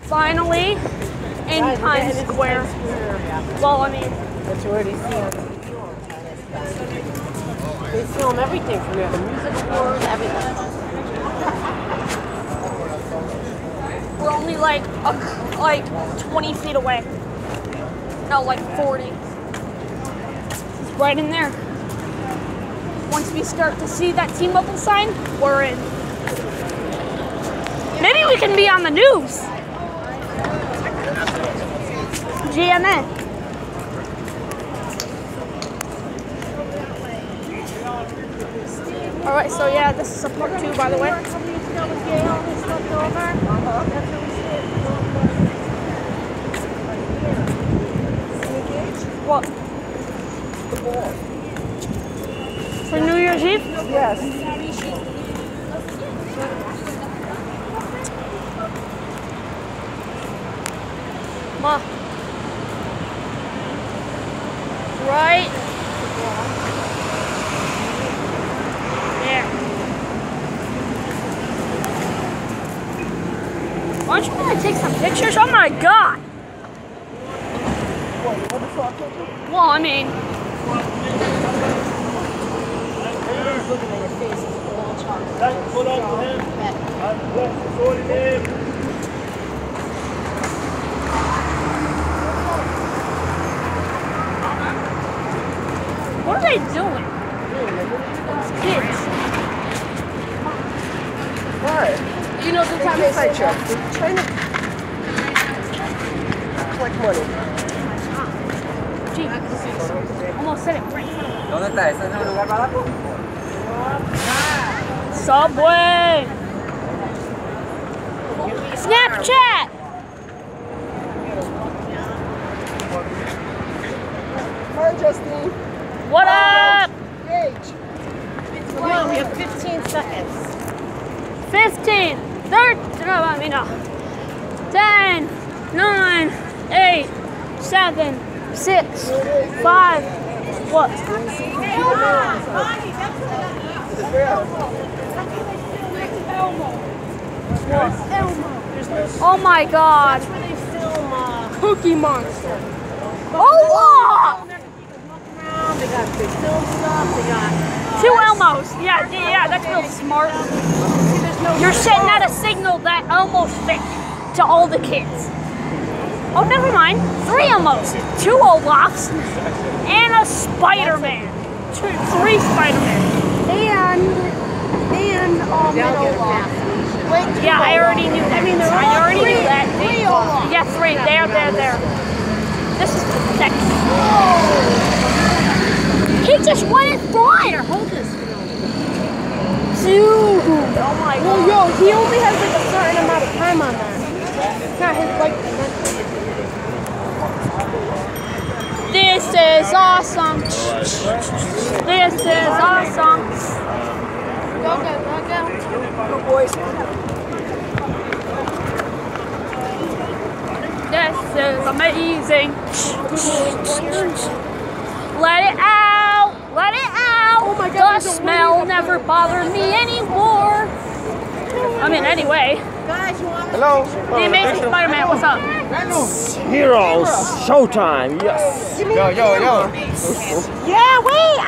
Finally, in Times Square. Well, I mean, but you already see on TV all the time. They film everything from there, the music scores, everything. We're only like 20 feet away. No, like 40. It's right in there. Once we start to see that T-Mobile sign, we're in. Maybe we can be on the news. GMA. All right, so yeah, this is a part 2, by the way. What? The ball. For New Year's Eve? Yes. Ma. Right. There. Aren't you gonna take some pictures? Oh my god! Well, I mean, Looking at your face, it's all chocolate. what are they doing? Kids. Why? You know, sometimes they say they're trying to collect money. Gee, almost said it right in front of me. ¿Dónde está? ¿Ese es el lugar barato? Subway. Snapchat. Hi, Justine. What up? Gage. Come on, we have 15 seconds. 15, 13, no, I mean, no. 10, 9, 8, 7, 6, 5, what? Oh my god. That's where they film Cookie Monster. Oh, wow. They got big film stuff, they got... 2 Elmos. Yeah, that's real smart. You're setting out a signal that Elmo's fake to all the kids. Oh, never mind. 3 Elmos, 2 Olafs, and a Spider-Man. 3 Spider-Man. And Olaf. Yeah, I already knew that. I mean, I already knew that. 3 Olaf. Yeah, 3. There. This is pathetic. He just went in flying. Hold this. Dude. Oh my god. Well, yo, he only has like a certain amount of time on that. It's not his like. This is awesome. This is awesome. Go. Go, boys. This is amazing. Let it out. Let it out. Oh my God, the smell never bothered me anymore. I mean, anyway. Guys, you want Hello. The Amazing Spider-Man, what's up? Heroes. Showtime. Yes. Yo. Yeah, wait.